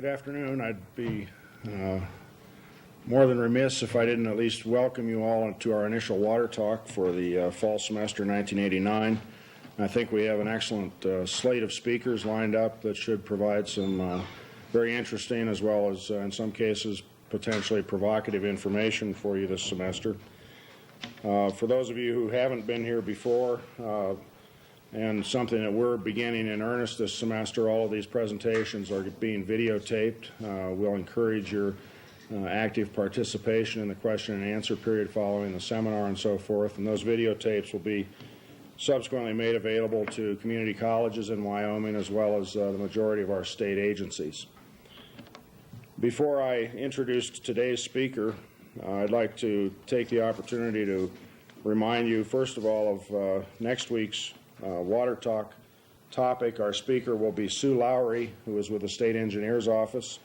Good afternoon. I'd be more than remiss if I didn't at least welcome you all to our initial water talk for the fall semester 1989. I think we have an excellent slate of speakers lined up that should provide some very interesting as well as, in some cases, potentially provocative information for you this semester. For those of you who haven't been here before, and something that we're beginning in earnest this semester, all of these presentations are being videotaped. We'll encourage your active participation in the question and answer period following the seminar and so forth, and those videotapes will be subsequently made available to community colleges in Wyoming as well as the majority of our state agencies. Before I introduce today's speaker, I'd like to take the opportunity to remind you, first of all, of next week's Water Talk topic. Our speaker will be Sue Lowry, who is with the State Engineer's Office,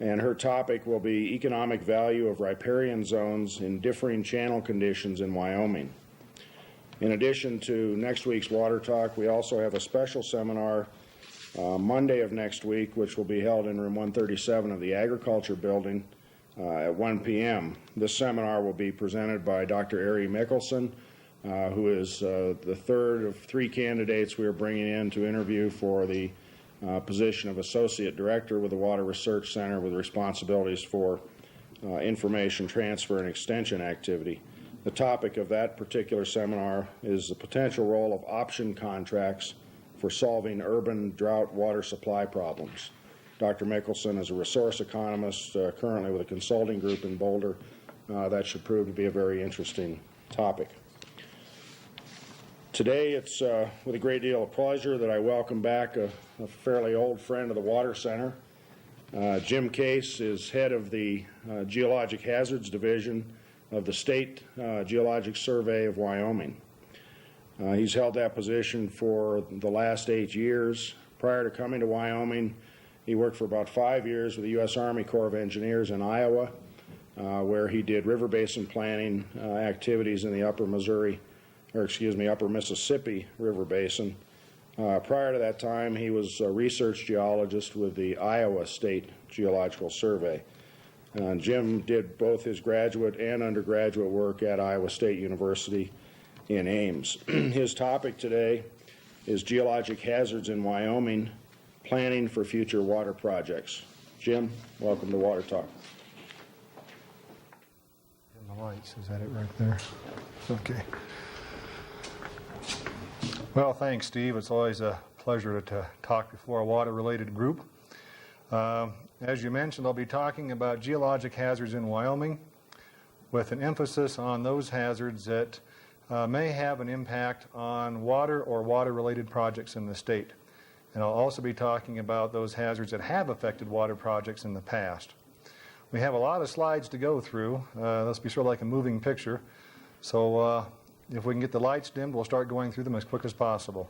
and her topic will be economic value of riparian zones in differing channel conditions in Wyoming. In addition to next week's Water Talk, we also have a special seminar Monday of next week, which will be held in room 137 of the Agriculture Building at 1 p.m. This seminar will be presented by Dr. Ari Mickelson, who is the third of three candidates we are bringing in to interview for the position of Associate Director with the Water Research Center with responsibilities for information transfer and extension activity. The topic of that particular seminar is the potential role of option contracts for solving urban drought water supply problems. Dr. Mickelson is a resource economist currently with a consulting group in Boulder. That should prove to be a very interesting topic. Today, it's with a great deal of pleasure that I welcome back a fairly old friend of the Water Center. Jim Case is head of the Geologic Hazards Division of the State Geologic Survey of Wyoming. He's held that position for the last 8 years. Prior to coming to Wyoming, he worked for about 5 years with the U.S. Army Corps of Engineers in Iowa, where he did river basin planning activities in the Upper Mississippi River Basin. Prior to that time, he was a research geologist with the Iowa State Geological Survey. Jim did both his graduate and undergraduate work at Iowa State University in Ames. His topic today is geologic hazards in Wyoming, planning for future water projects. Jim, welcome to Water Talk. And the lights, is that it right there? Okay. Well, thanks, Steve. It's always a pleasure to talk before a water-related group. As you mentioned, I'll be talking about geologic hazards in Wyoming with an emphasis on those hazards that may have an impact on water or water-related projects in the state. And I'll also be talking about those hazards that have affected water projects in the past. We have a lot of slides to go through. This will be sort of like a moving picture. So if we can get the lights dimmed, we'll start going through them as quick as possible.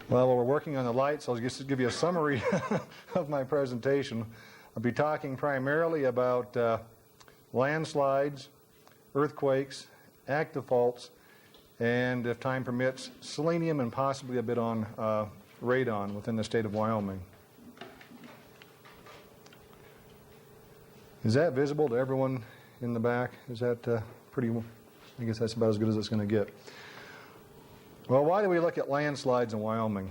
Well, while we're working on the lights, I'll just give you a summary of my presentation. I'll be talking primarily about landslides, earthquakes, active faults, and if time permits, selenium and possibly a bit on radon within the state of Wyoming. Is that visible to everyone in the back? Is that pretty, I guess that's about as good as it's going to get. Well, why do we look at landslides in Wyoming?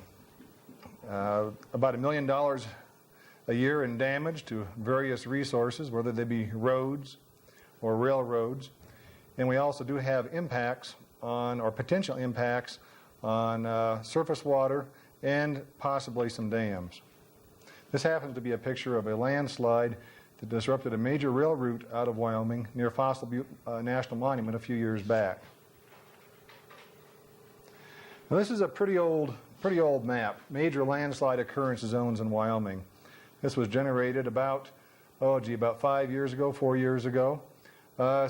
About $1 million a year in damage to various resources, whether they be roads or railroads. And we also do have impacts on, or potential impacts on surface water and possibly some dams. This happens to be a picture of a landslide that disrupted a major rail route out of Wyoming near Fossil Butte National Monument a few years back. Now, this is a pretty old map, major landslide occurrence zones in Wyoming. This was generated about 4 years ago.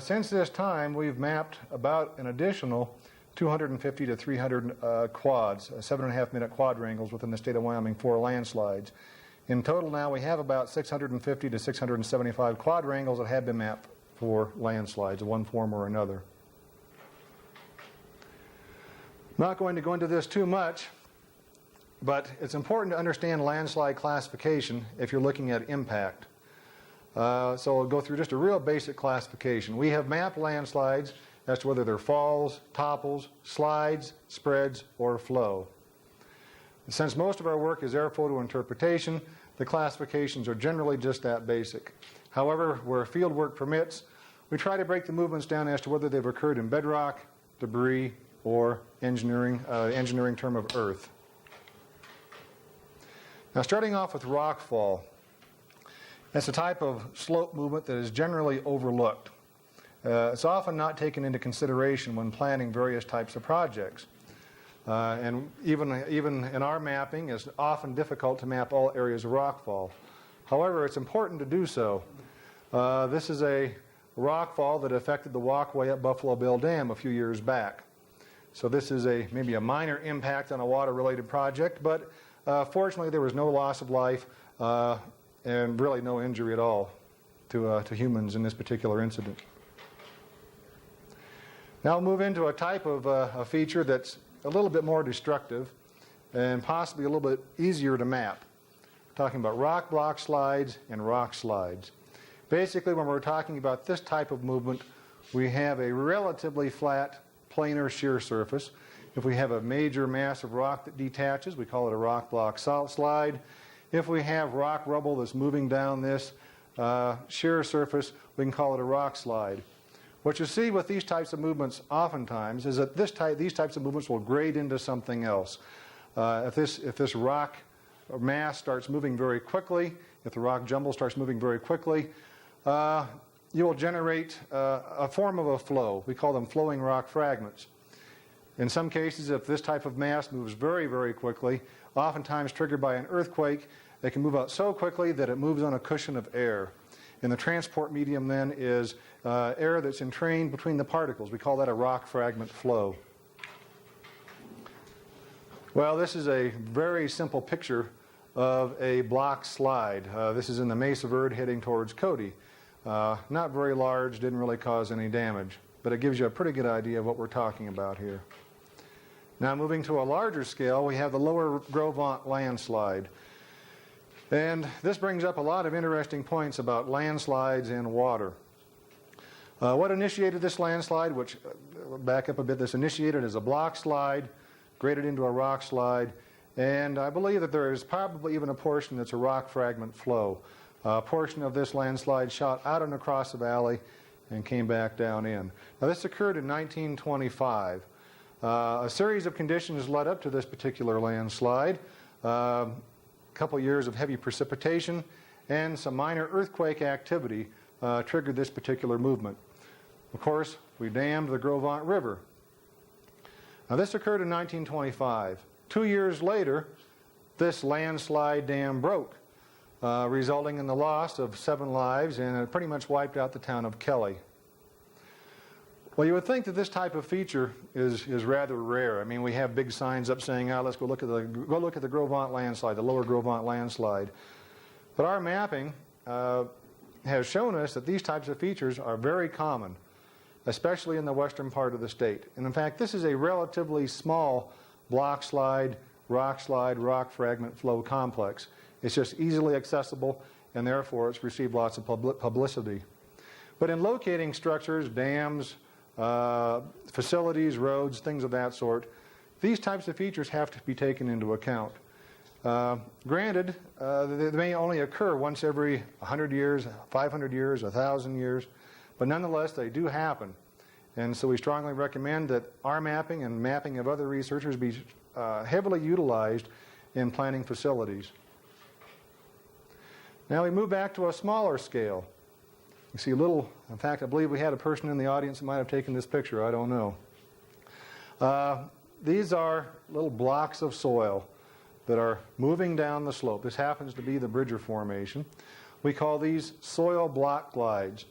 Since this time, we've mapped about an additional 250 to 300 quads, 7.5-minute quadrangles within the state of Wyoming for landslides. In total now, we have about 650 to 675 quadrangles that have been mapped for landslides of one form or another. Not going to go into this too much, but it's important to understand landslide classification if you're looking at impact. So I'll go through just a real basic classification. We have mapped landslides as to whether they're falls, topples, slides, spreads, or flow. Since most of our work is air photo interpretation, the classifications are generally just that basic. However, where field work permits, we try to break the movements down as to whether they've occurred in bedrock, debris, or engineering term of earth. Now, starting off with rockfall. It's a type of slope movement that is generally overlooked. It's often not taken into consideration when planning various types of projects. And even in our mapping, it's often difficult to map all areas of rockfall. However, it's important to do so. This is a rockfall that affected the walkway at Buffalo Bill Dam a few years back. So this is maybe a minor impact on a water-related project, but fortunately there was no loss of life and really no injury at all to humans in this particular incident. Now we'll move into a type of a feature that's a little bit more destructive and possibly a little bit easier to map. We're talking about rock block slides and rock slides. Basically, when we're talking about this type of movement, we have a relatively flat planar shear surface. If we have a major mass of rock that detaches, we call it a rock block slide. If we have rock rubble that's moving down this shear surface, we can call it a rock slide. What you see with these types of movements oftentimes is that these types of movements will grade into something else. If this rock mass starts moving very quickly, if the rock jumble starts moving very quickly, you will generate a form of a flow. We call them flowing rock fragments. In some cases, if this type of mass moves very, very quickly, oftentimes triggered by an earthquake, it can move out so quickly that it moves on a cushion of air. And the transport medium then is air that's entrained between the particles. We call that a rock fragment flow. Well, this is a very simple picture of a block slide. This is in the Mesa Verde heading towards Cody. Not very large, didn't really cause any damage, but it gives you a pretty good idea of what we're talking about here. Now moving to a larger scale, we have the Lower Grovant landslide. And this brings up a lot of interesting points about landslides and water. What initiated this landslide, which, back up a bit, this initiated as a block slide, graded into a rock slide, and I believe that there is probably even a portion that's a rock fragment flow. A portion of this landslide shot out and across the valley and came back down in. Now this occurred in 1925. A series of conditions led up to this particular landslide. A couple years of heavy precipitation and some minor earthquake activity triggered this particular movement. Of course, we dammed the Grovant River. Now this occurred in 1925. 2 years later, this landslide dam broke, resulting in the loss of 7 lives, and it pretty much wiped out the town of Kelly. Well, you would think that this type of feature is rather rare. I mean, we have big signs up saying, let's go look at the Grovant landslide, the Lower Grovant landslide. But our mapping has shown us that these types of features are very common, especially in the western part of the state. And in fact, this is a relatively small block slide, rock fragment flow complex. It's just easily accessible, and therefore it's received lots of publicity. But in locating structures, dams, facilities, roads, things of that sort, these types of features have to be taken into account. Granted, they may only occur once every 100 years, 500 years, 1,000 years, but nonetheless they do happen. And so we strongly recommend that our mapping and mapping of other researchers be heavily utilized in planning facilities. Now we move back to a smaller scale. You see a little, in fact, I believe we had a person in the audience that might have taken this picture, I don't know. These are little blocks of soil that are moving down the slope. This happens to be the Bridger Formation. We call these soil block glides.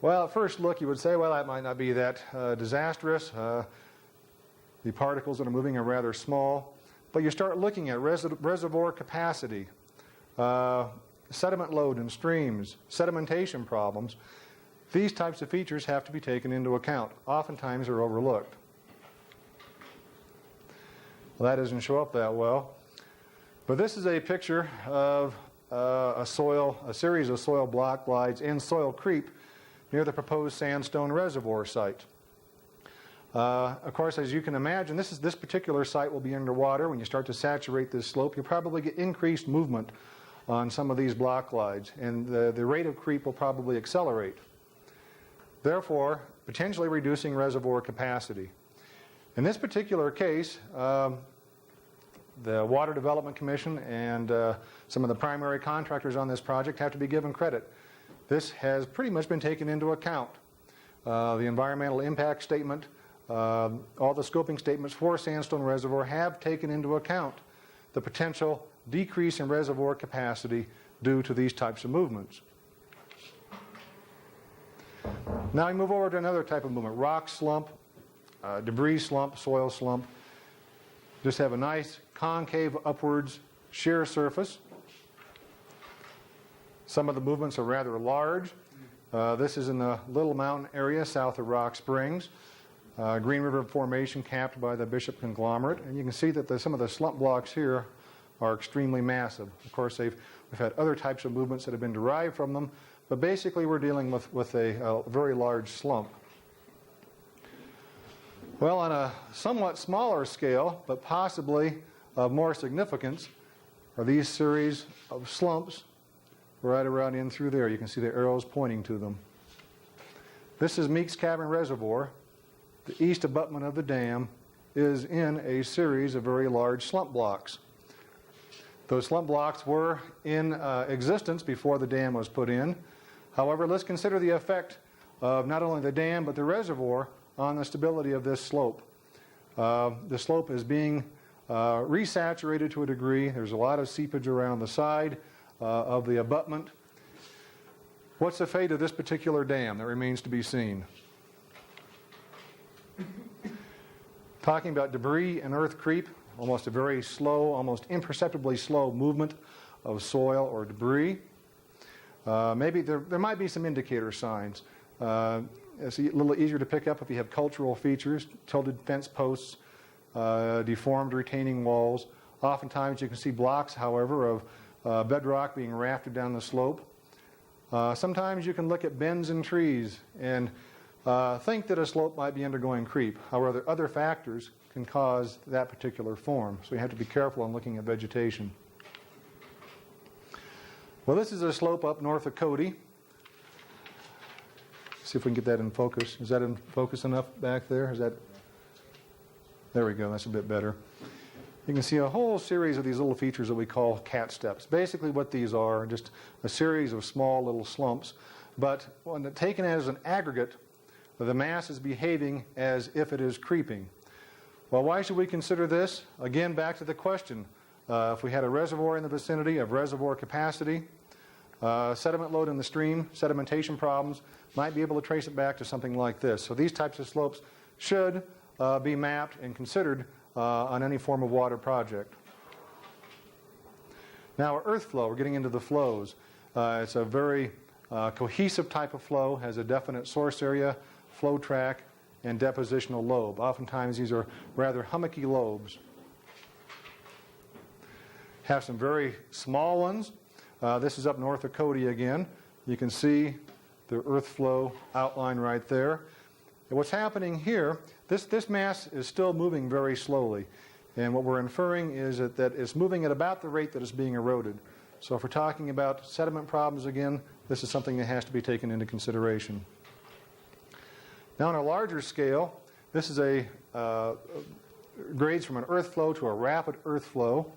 Well, at first look, you would say, well, that might not be that disastrous. The particles that are moving are rather small. But you start looking at reservoir capacity, sediment load in streams, sedimentation problems. These types of features have to be taken into account. Oftentimes they're overlooked. Well, that doesn't show up that well. But this is a picture of a series of soil block glides and soil creep near the proposed sandstone reservoir site. Of course, as you can imagine, this particular site will be underwater. When you start to saturate this slope, you'll probably get increased movement on some of these block glides, and the rate of creep will probably accelerate. Therefore, potentially reducing reservoir capacity. In this particular case, the Water Development Commission and some of the primary contractors on this project have to be given credit. This has pretty much been taken into account. The environmental impact statement, all the scoping statements for Sandstone Reservoir have taken into account the potential decrease in reservoir capacity due to these types of movements. Now we move over to another type of movement, rock slump, debris slump, soil slump. Just have a nice concave upwards shear surface. Some of the movements are rather large. This is in the Little Mountain area south of Rock Springs. Green River Formation capped by the Bishop Conglomerate. And you can see that some of the slump blocks here are extremely massive. Of course, we've had other types of movements that have been derived from them, but basically we're dealing with a very large slump. Well, on a somewhat smaller scale, but possibly of more significance, are these series of slumps right around in through there. You can see the arrows pointing to them. This is Meeks Cavern Reservoir. The east abutment of the dam is in a series of very large slump blocks. Those slump blocks were in existence before the dam was put in. However, let's consider the effect of not only the dam but the reservoir on the stability of this slope. The slope is being resaturated to a degree. There's a lot of seepage around the side of the abutment. What's the fate of this particular dam? That remains to be seen. Talking about debris and earth creep, almost a very slow, almost imperceptibly slow movement of soil or debris. Maybe there might be some indicator signs. It's a little easier to pick up if you have cultural features, tilted fence posts, deformed retaining walls. Oftentimes you can see blocks, however, of bedrock being rafted down the slope. Sometimes you can look at bends in trees and think that a slope might be undergoing creep. However, other factors can cause that particular form, so you have to be careful in looking at vegetation. Well, this is a slope up north of Cody. See if we can get that in focus. Is that in focus enough back there? There we go. That's a bit better. You can see a whole series of these little features that we call cat steps. Basically what these are just a series of small little slumps, but when taken as an aggregate, the mass is behaving as if it is creeping. Well, why should we consider this? Again, back to the question. If we had a reservoir in the vicinity of reservoir capacity, sediment load in the stream, sedimentation problems, might be able to trace it back to something like this. So these types of slopes should be mapped and considered on any form of water project. Now, earth flow, we're getting into the flows. It's a very cohesive type of flow, has a definite source area, flow track, and depositional lobe. Oftentimes these are rather hummocky lobes. Have some very small ones. This is up north of Cody again. You can see the earth flow outline right there. And what's happening here, this mass is still moving very slowly. And what we're inferring is that it's moving at about the rate that it's being eroded. So if we're talking about sediment problems again, this is something that has to be taken into consideration. Now on a larger scale, this is grades from an earth flow to a rapid earth flow.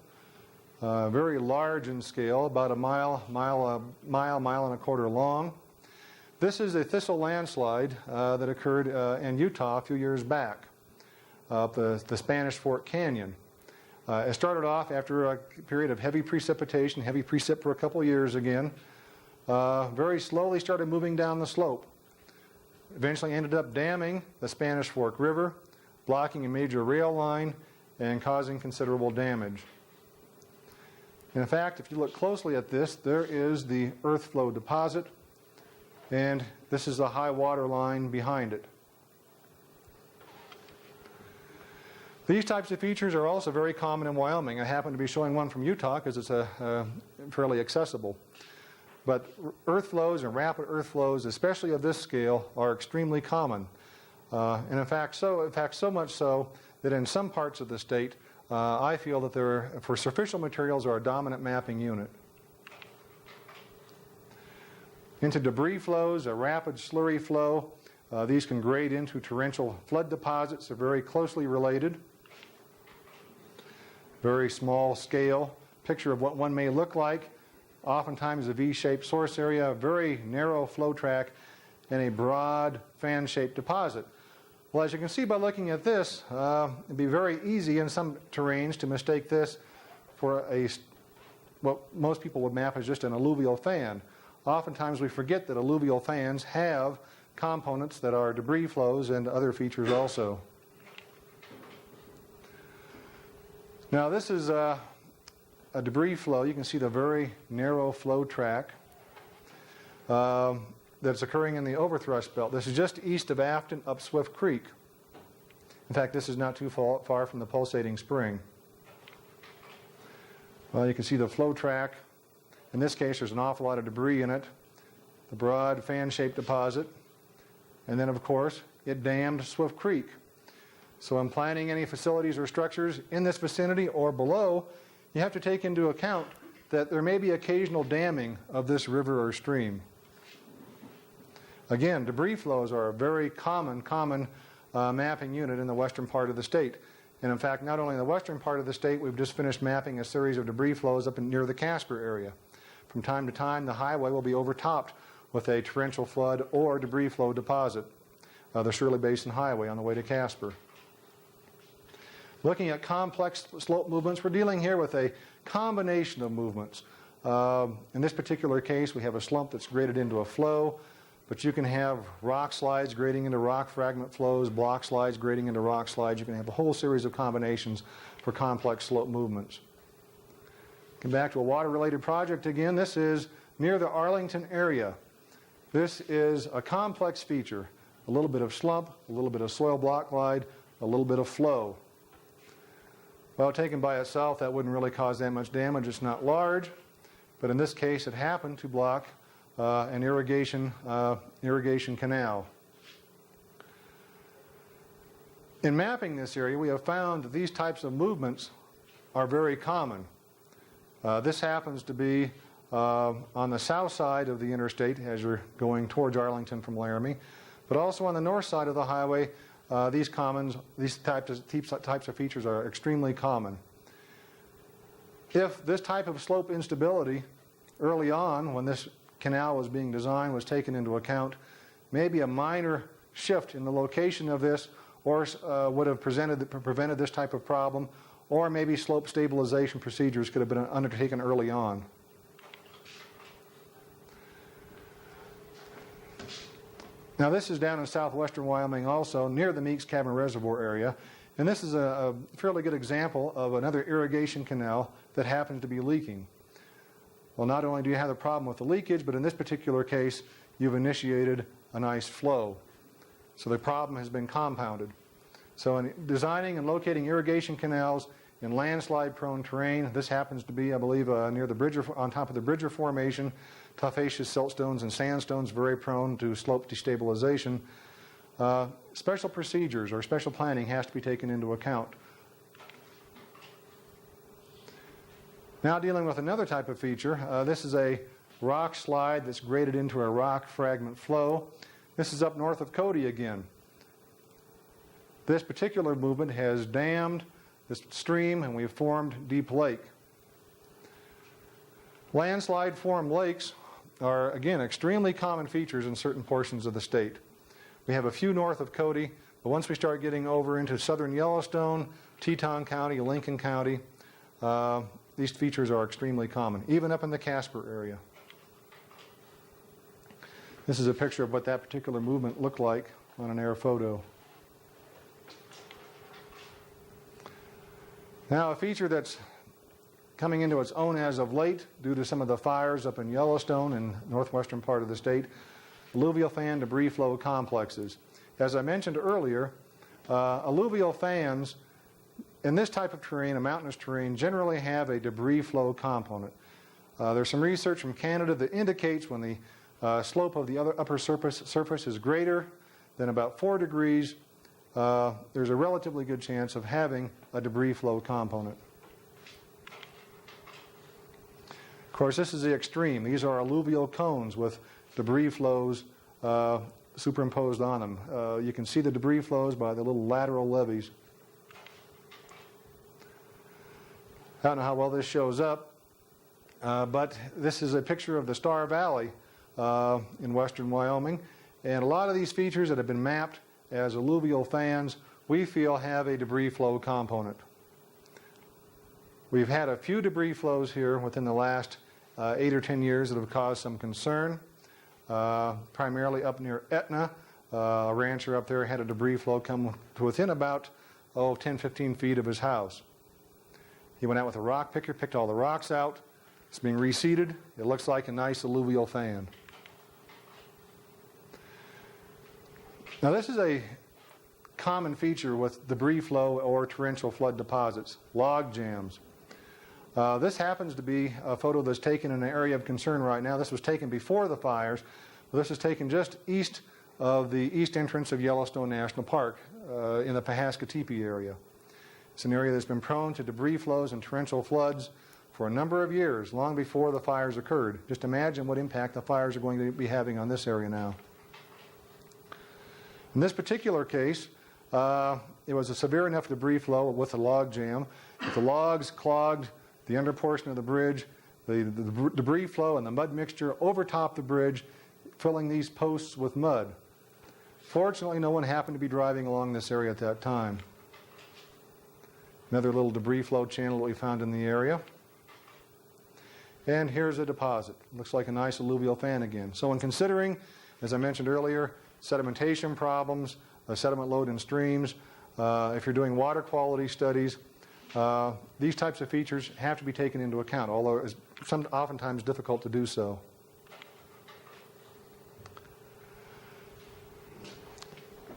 Very large in scale, about a mile and a quarter long. This is a thistle landslide that occurred in Utah a few years back, up the Spanish Fork Canyon. It started off after a period of heavy precipitation, heavy precip for a couple of years again. Very slowly started moving down the slope. eventually ended up damming the Spanish Fork River, blocking a major rail line, and causing considerable damage. And in fact, if you look closely at this, there is the earth flow deposit, and this is the high water line behind it. These types of features are also very common in Wyoming. I happen to be showing one from Utah because it's fairly accessible. But earth flows and rapid earth flows, especially of this scale, are extremely common. And in fact, so much so that in some parts of the state, I feel that for superficial materials, are a dominant mapping unit. Into debris flows, a rapid slurry flow. These can grade into torrential flood deposits. They're very closely related. Very small scale. Picture of what one may look like. Oftentimes a V-shaped source area, a very narrow flow track, and a broad fan-shaped deposit. Well, as you can see by looking at this, it'd be very easy in some terrains to mistake this for what most people would map as just an alluvial fan. Oftentimes we forget that alluvial fans have components that are debris flows and other features also. Now this is a debris flow. You can see the very narrow flow track that's occurring in the overthrust belt. This is just east of Afton up Swift Creek. In fact, this is not too far from the pulsating spring. Well, you can see the flow track. In this case, there's an awful lot of debris in it. The broad fan-shaped deposit. And then, of course, it dammed Swift Creek. So in planning any facilities or structures in this vicinity or below, you have to take into account that there may be occasional damming of this river or stream. Again, debris flows are a very common mapping unit in the western part of the state. And in fact, not only in the western part of the state, we've just finished mapping a series of debris flows up near the Casper area. From time to time, the highway will be overtopped with a torrential flood or debris flow deposit, the Shirley Basin Highway on the way to Casper. Looking at complex slope movements, we're dealing here with a combination of movements. In this particular case, we have a slump that's graded into a flow, but you can have rock slides grading into rock fragment flows, block slides grading into rock slides. You can have a whole series of combinations for complex slope movements. Come back to a water-related project again. This is near the Arlington area. This is a complex feature. A little bit of slump, a little bit of soil block glide, a little bit of flow. Well, taken by itself, that wouldn't really cause that much damage. It's not large, but in this case, it happened to block an irrigation canal. In mapping this area, we have found that these types of movements are very common. This happens to be on the south side of the interstate as you're going towards Arlington from Laramie, but also on the north side of the highway. These types of features are extremely common. If this type of slope instability early on, when this canal was being designed, was taken into account, maybe a minor shift in the location of this or would have prevented this type of problem, or maybe slope stabilization procedures could have been undertaken early on. Now this is down in southwestern Wyoming also, near the Meeks Cavern Reservoir area. And this is a fairly good example of another irrigation canal that happens to be leaking. Well, not only do you have the problem with the leakage, but in this particular case, you've initiated a nice flow. So the problem has been compounded. So in designing and locating irrigation canals in landslide-prone terrain, this happens to be, I believe, near the Bridger, on top of the Bridger Formation, tufaceous siltstones and sandstones, very prone to slope destabilization. Special procedures or special planning has to be taken into account. Now dealing with another type of feature, this is a rock slide that's graded into a rock fragment flow. This is up north of Cody again. This particular movement has dammed this stream and we've formed Deep Lake. Landslide-formed lakes are, again, extremely common features in certain portions of the state. We have a few north of Cody, but once we start getting over into southern Yellowstone, Teton County, Lincoln County, these features are extremely common, even up in the Casper area. This is a picture of what that particular movement looked like on an air photo. Now, a feature that's coming into its own as of late due to some of the fires up in Yellowstone and northwestern part of the state, alluvial fan debris flow complexes. As I mentioned earlier, alluvial fans in this type of terrain, a mountainous terrain, generally have a debris flow component. There's some research from Canada that indicates when the slope of the upper surface is greater than about 4 degrees, there's a relatively good chance of having a debris flow component. Of course, this is the extreme. These are alluvial cones with debris flows superimposed on them. You can see the debris flows by the little lateral levees. I don't know how well this shows up, but this is a picture of the Star Valley in western Wyoming. And a lot of these features that have been mapped as alluvial fans, we feel have a debris flow component. We've had a few debris flows here within the last 8 or 10 years that have caused some concern, primarily up near Etna. A rancher up there had a debris flow come to within about 10, 15 feet of his house. He went out with a rock picker, picked all the rocks out. It's being reseeded. It looks like a nice alluvial fan. Now, this is a common feature with debris flow or torrential flood deposits, log jams. This happens to be a photo that's taken in an area of concern right now. This was taken before the fires. This is taken just east of the east entrance of Yellowstone National Park in the Pahasketepe area. It's an area that's been prone to debris flows and torrential floods for a number of years, long before the fires occurred. Just imagine what impact the fires are going to be having on this area now. In this particular case, it was a severe enough debris flow with a log jam that the logs clogged the under portion of the bridge. The debris flow and the mud mixture overtopped the bridge, filling these posts with mud. Fortunately, no one happened to be driving along this area at that time. Another little debris flow channel that we found in the area. And here's a deposit. Looks like a nice alluvial fan again. So in considering, as I mentioned earlier, sedimentation problems, sediment load in streams, if you're doing water quality studies, these types of features have to be taken into account, although it's oftentimes difficult to do so.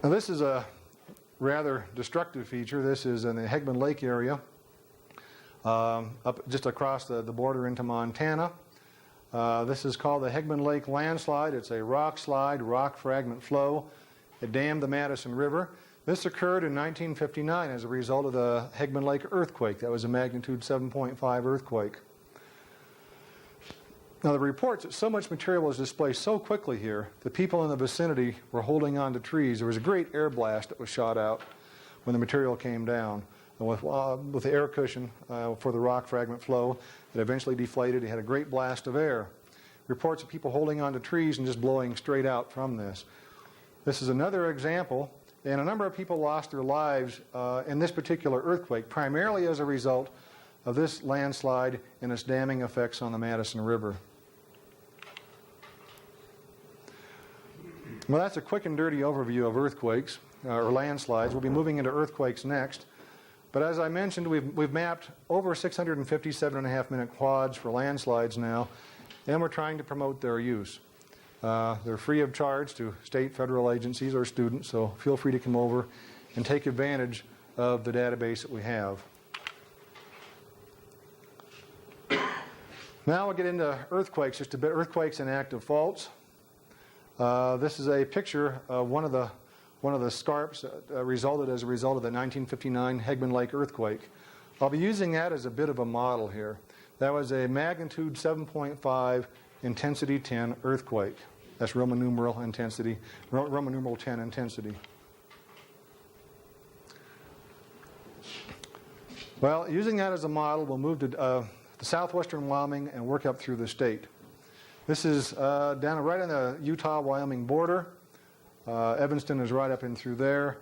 Now, this is a rather destructive feature. This is in the Hegman Lake area, up just across the border into Montana. This is called the Hegman Lake Landslide. It's a rock slide, rock fragment flow. It dammed the Madison River. This occurred in 1959 as a result of the Hegman Lake earthquake. That was a magnitude 7.5 earthquake. Now, the reports that so much material was displaced so quickly here, the people in the vicinity were holding on to trees. There was a great air blast that was shot out when the material came down. And with the air cushion for the rock fragment flow, it eventually deflated. It had a great blast of air. Reports of people holding on to trees and just blowing straight out from this. This is another example, and a number of people lost their lives in this particular earthquake, primarily as a result of this landslide and its damming effects on the Madison River. Well, that's a quick and dirty overview of earthquakes or landslides. We'll be moving into earthquakes next. But as I mentioned, we've mapped over 657.5-minute quads for landslides now, and we're trying to promote their use. They're free of charge to state, federal agencies, or students, so feel free to come over and take advantage of the database that we have. Now we'll get into earthquakes, just a bit. Earthquakes and active faults. This is a picture of one of the scarps that resulted as a result of the 1959 Hegman Lake earthquake. I'll be using that as a bit of a model here. That was a magnitude 7.5 intensity 10 earthquake. That's Roman numeral intensity, Roman numeral 10 intensity. Well, using that as a model, we'll move to southwestern Wyoming and work up through the state. This is down right on the Utah-Wyoming border. Evanston is right up in through there.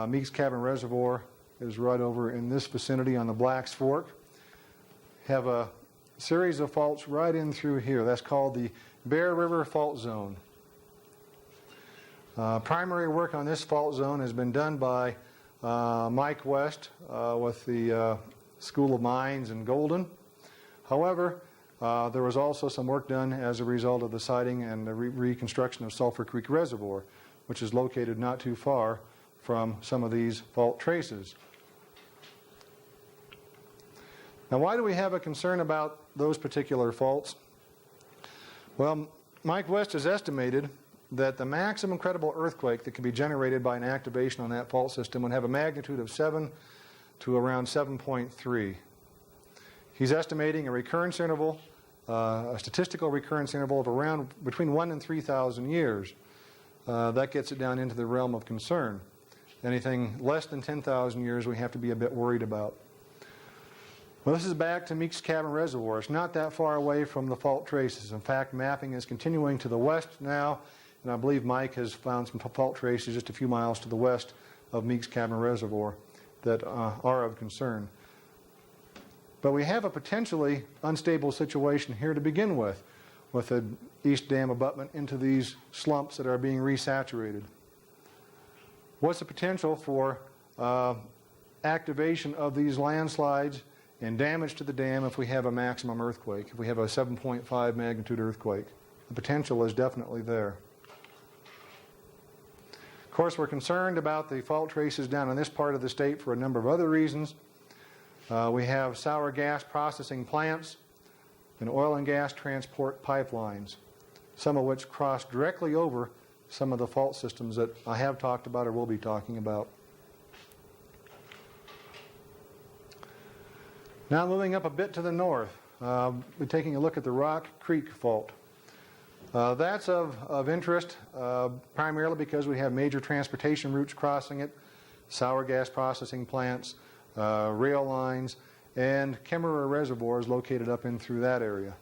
Meeks Cabin Reservoir is right over in this vicinity on the Blacks Fork. Have a series of faults right in through here. That's called the Bear River Fault Zone. Primary work on this fault zone has been done by Mike West with the School of Mines in Golden. However, there was also some work done as a result of the siting and the reconstruction of Sulphur Creek Reservoir, which is located not too far from some of these fault traces. Now, why do we have a concern about those particular faults? Well, Mike West has estimated that the maximum credible earthquake that can be generated by an activation on that fault system would have a magnitude of 7 to around 7.3. He's estimating a recurrence interval, a statistical recurrence interval of around between 1 and 3,000 years. That gets it down into the realm of concern. Anything less than 10,000 years we have to be a bit worried about. Well, this is back to Meeks Cabin Reservoir. It's not that far away from the fault traces. In fact, mapping is continuing to the west now, and I believe Mike has found some fault traces just a few miles to the west of Meeks Cabin Reservoir that are of concern. But we have a potentially unstable situation here to begin with an east dam abutment into these slumps that are being resaturated. What's the potential for activation of these landslides and damage to the dam if we have a maximum earthquake, if we have a 7.5 magnitude earthquake? The potential is definitely there. Of course, we're concerned about the fault traces down in this part of the state for a number of other reasons. We have sour gas processing plants and oil and gas transport pipelines, some of which cross directly over some of the fault systems that I have talked about or will be talking about. Now moving up a bit to the north, we're taking a look at the Rock Creek Fault. That's of interest primarily because we have major transportation routes crossing it, sour gas processing plants, rail lines, and Kemmerer Reservoir is located up in through that area.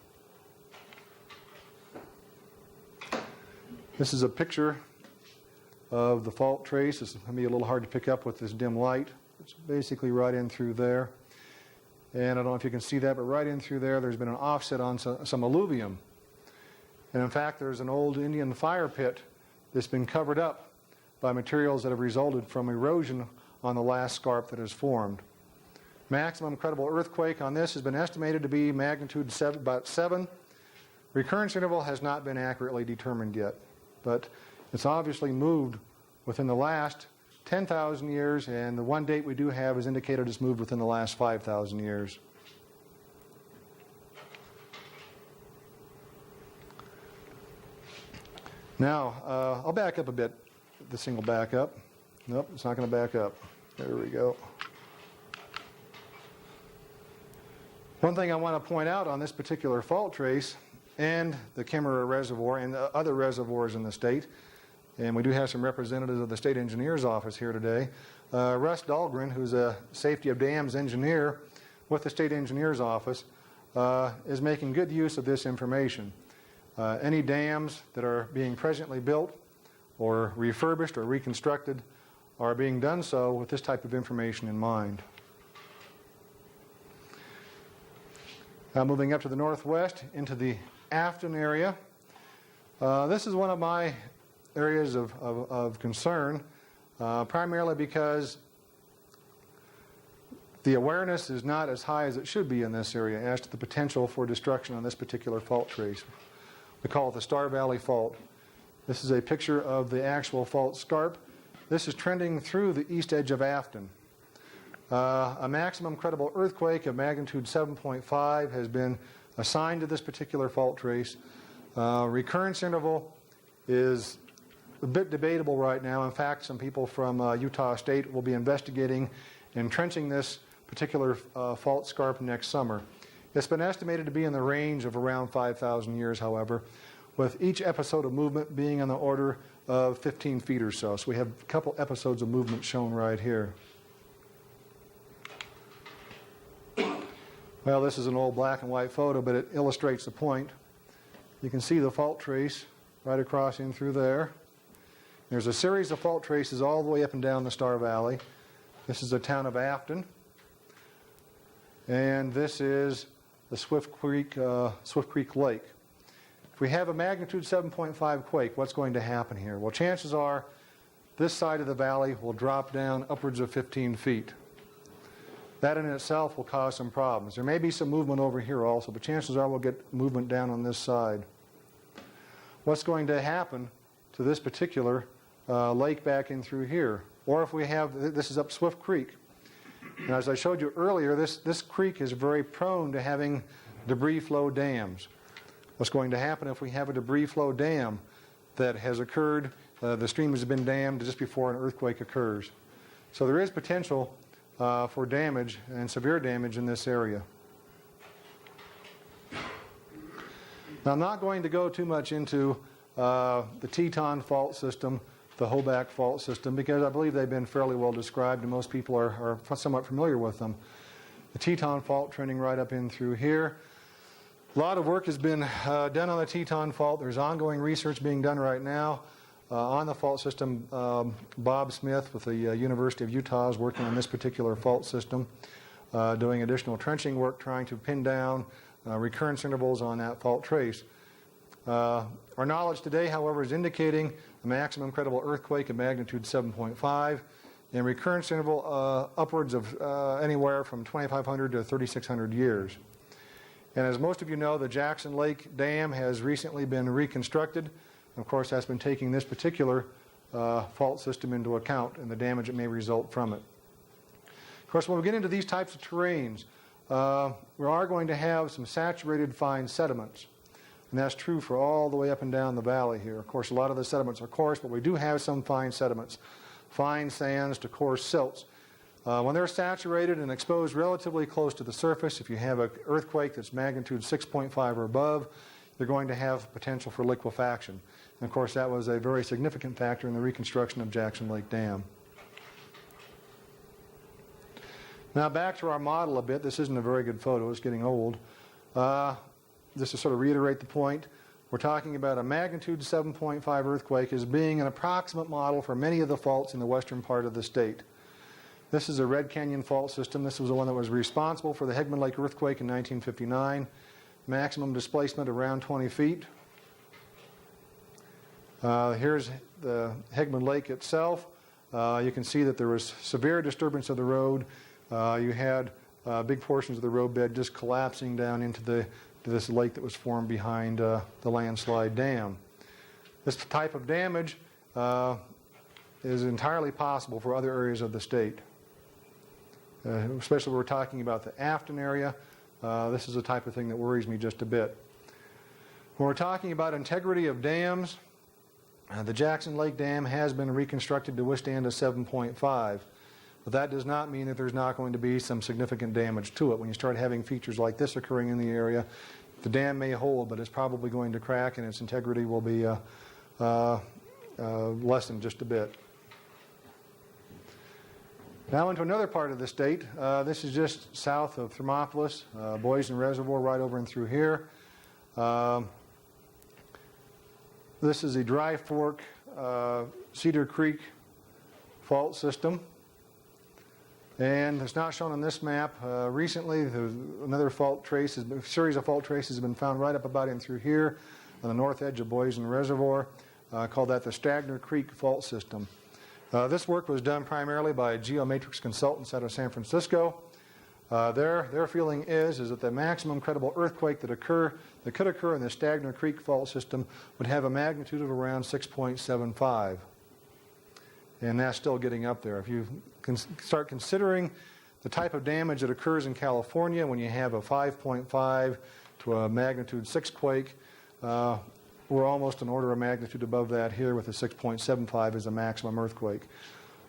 This is a picture of the fault trace. It's going to be a little hard to pick up with this dim light. It's basically right in through there. And I don't know if you can see that, but right in through there, there's been an offset on some alluvium. And in fact, there's an old Indian fire pit that's been covered up by materials that have resulted from erosion on the last scarp that has formed. Maximum credible earthquake on this has been estimated to be magnitude about 7. Recurrence interval has not been accurately determined yet, but it's obviously moved within the last 10,000 years, and the one date we do have is indicated it's moved within the last 5,000 years. Now, I'll back up a bit. This thing will back up. Nope, it's not going to back up. There we go. One thing I want to point out on this particular fault trace and the Kemmerer Reservoir and the other reservoirs in the state, and we do have some representatives of the State Engineer's Office here today. Russ Dahlgren, who's a safety of dams engineer with the State Engineer's Office, is making good use of this information. Any dams that are being presently built or refurbished or reconstructed are being done so with this type of information in mind. Now moving up to the northwest into the Afton area. This is one of my areas of concern, primarily because the awareness is not as high as it should be in this area as to the potential for destruction on this particular fault trace. We call it the Star Valley Fault. This is a picture of the actual fault scarp. This is trending through the east edge of Afton. A maximum credible earthquake of magnitude 7.5 has been assigned to this particular fault trace. Recurrence interval is a bit debatable right now. In fact, some people from Utah State will be investigating and trenching this particular fault scarp next summer. It's been estimated to be in the range of around 5,000 years, however, with each episode of movement being on the order of 15 feet or so. So we have a couple episodes of movement shown right here. Well, this is an old black and white photo, but it illustrates the point. You can see the fault trace right across in through there. There's a series of fault traces all the way up and down the Star Valley. This is the town of Afton. And this is the Swift Creek Lake. if we have a magnitude 7.5 quake, what's going to happen here? Well, chances are this side of the valley will drop down upwards of 15 feet. That in itself will cause some problems. There may be some movement over here also, but chances are we'll get movement down on this side. What's going to happen to this particular lake back in through here? Or if we have, this is up Swift Creek. And as I showed you earlier, this creek is very prone to having debris flow dams. What's going to happen if we have a debris flow dam that has occurred, the stream has been dammed just before an earthquake occurs. So there is potential for damage and severe damage in this area. Now, I'm not going to go too much into the Teton fault system, the Hoback fault system, because I believe they've been fairly well described and most people are somewhat familiar with them. The Teton fault trending right up in through here. A lot of work has been done on the Teton fault. There's ongoing research being done right now on the fault system. Bob Smith with the University of Utah is working on this particular fault system, doing additional trenching work, trying to pin down recurrence intervals on that fault trace. Our knowledge today, however, is indicating a maximum credible earthquake of magnitude 7.5 and recurrence interval upwards of anywhere from 2,500 to 3,600 years. And as most of you know, the Jackson Lake Dam has recently been reconstructed. Of course, that's been taking this particular fault system into account and the damage that may result from it. Of course, when we get into these types of terrains, we are going to have some saturated fine sediments. And that's true for all the way up and down the valley here. Of course, a lot of the sediments are coarse, but we do have some fine sediments, fine sands to coarse silts. When they're saturated and exposed relatively close to the surface, if you have an earthquake that's magnitude 6.5 or above, you're going to have potential for liquefaction. And of course, that was a very significant factor in the reconstruction of Jackson Lake Dam. Now back to our model a bit. This isn't a very good photo. It's getting old. Just to sort of reiterate the point, we're talking about a magnitude 7.5 earthquake as being an approximate model for many of the faults in the western part of the state. This is a Red Canyon fault system. This was the one that was responsible for the Hegman Lake earthquake in 1959. Maximum displacement around 20 feet. Here's the Hegman Lake itself. You can see that there was severe disturbance of the road. You had big portions of the roadbed just collapsing down into this lake that was formed behind the Landslide Dam. This type of damage is entirely possible for other areas of the state. Especially when we're talking about the Afton area, this is the type of thing that worries me just a bit. When we're talking about integrity of dams, the Jackson Lake Dam has been reconstructed to withstand a 7.5. But that does not mean that there's not going to be some significant damage to it. When you start having features like this occurring in the area, the dam may hold, but it's probably going to crack and its integrity will be lessened just a bit. Now into another part of the state. This is just south of Thermopolis, Boysen Reservoir right over and through here. This is the Dry Fork Cedar Creek fault system. And it's not shown on this map. Recently, another fault trace, a series of fault traces have been found right up about in through here on the north edge of Boysen Reservoir. Called that the Stagner Creek fault system. This work was done primarily by geomatrix consultants out of San Francisco. Their feeling is that the maximum credible earthquake that could occur in the Stagner Creek fault system would have a magnitude of around 6.75. And that's still getting up there. If you can start considering the type of damage that occurs in California when you have a 5.5 to a magnitude 6 quake, we're almost an order of magnitude above that here with a 6.75 as a maximum earthquake.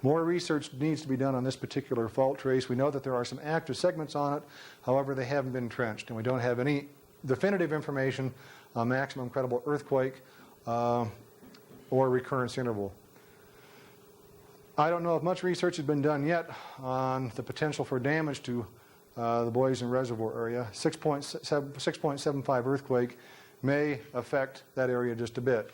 More research needs to be done on this particular fault trace. We know that there are some active segments on it. However, they haven't been trenched, and we don't have any definitive information on maximum credible earthquake or recurrence interval. I don't know if much research has been done yet on the potential for damage to the Boysen Reservoir area. 6.75 earthquake may affect that area just a bit.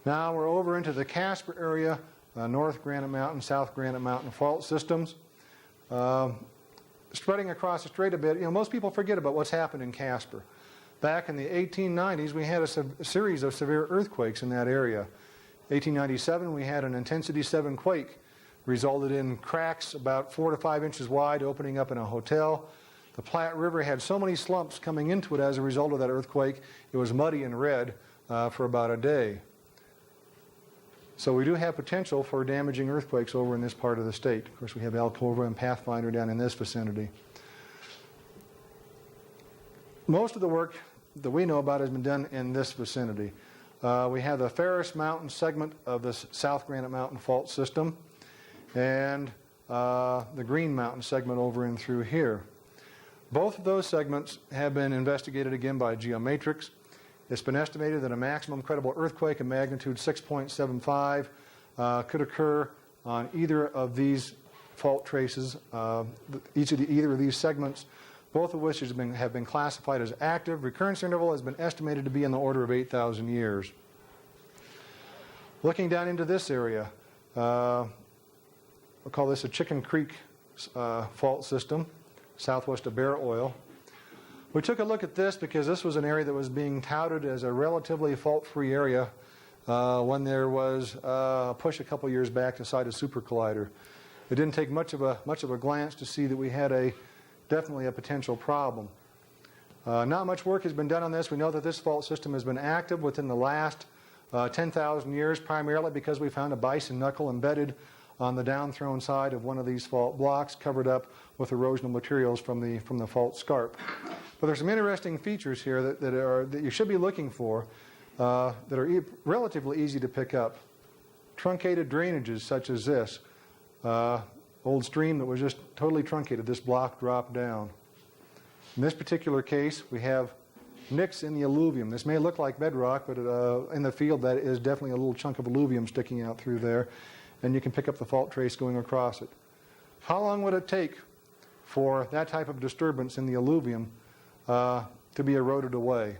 Now we're over into the Casper area, North Granite Mountain, South Granite Mountain fault systems. Spreading across the strait a bit, most people forget about what's happened in Casper. back in the 1890s, we had a series of severe earthquakes in that area. 1897, we had an intensity 7 quake, resulted in cracks about 4 to 5 inches wide opening up in a hotel. The Platte River had so many slumps coming into it as a result of that earthquake, it was muddy and red for about a day. So we do have potential for damaging earthquakes over in this part of the state. Of course, we have Alcova and Pathfinder down in this vicinity. Most of the work that we know about has been done in this vicinity. We have the Ferris Mountain segment of the South Granite Mountain fault system and the Green Mountain segment over in through here. Both of those segments have been investigated again by geomatrics. It's been estimated that a maximum credible earthquake of magnitude 6.75 could occur on either of these fault traces, either of these segments, both of which have been classified as active. Recurrence interval has been estimated to be in the order of 8,000 years. Looking down into this area, we'll call this a Chicken Creek fault system, southwest of Bear Oil. We took a look at this because this was an area that was being touted as a relatively fault-free area when there was a push a couple years back to site a super collider. It didn't take much of a glance to see that we had definitely a potential problem. Not much work has been done on this. We know that this fault system has been active within the last 10,000 years, primarily because we found a bison knuckle embedded on the down-thrown side of one of these fault blocks, covered up with erosional materials from the fault scarp. But there's some interesting features here that you should be looking for that are relatively easy to pick up. Truncated drainages such as this. Old stream that was just totally truncated. This block dropped down. In this particular case, we have nicks in the alluvium. This may look like bedrock, but in the field that is definitely a little chunk of alluvium sticking out through there, and you can pick up the fault trace going across it. How long would it take for that type of disturbance in the alluvium to be eroded away?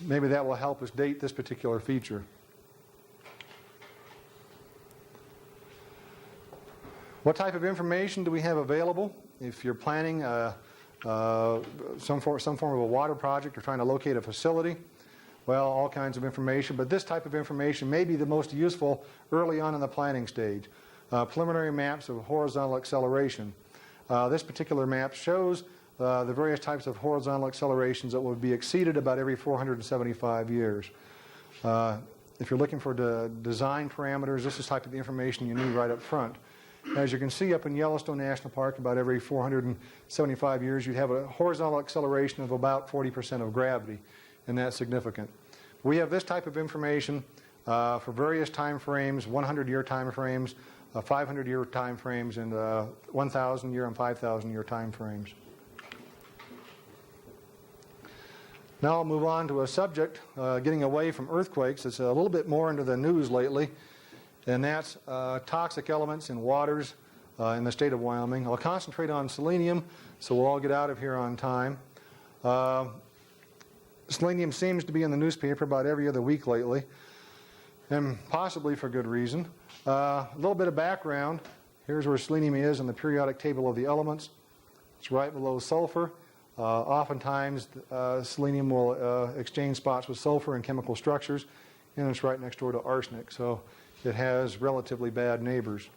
Maybe that will help us date this particular feature. What type of information do we have available? If you're planning some form of a water project or trying to locate a facility, well, all kinds of information, but this type of information may be the most useful early on in the planning stage. Preliminary maps of horizontal acceleration. This particular map shows the various types of horizontal accelerations that will be exceeded about every 475 years. If you're looking for design parameters, this is the type of information you need right up front. As you can see up in Yellowstone National Park, about every 475 years, you'd have a horizontal acceleration of about 40% of gravity, and that's significant. We have this type of information for various time frames, 100-year time frames, 500-year time frames, and 1,000-year and 5,000-year time frames. Now I'll move on to a subject, getting away from earthquakes. It's a little bit more into the news lately, and that's toxic elements in waters in the state of Wyoming. I'll concentrate on selenium, so we'll all get out of here on time. Selenium seems to be in the newspaper about every other week lately, and possibly for good reason. A little bit of background. Here's where selenium is in the periodic table of the elements. It's right below sulfur. Oftentimes, selenium will exchange spots with sulfur in chemical structures, and it's right next door to arsenic, so it has relatively bad neighbors.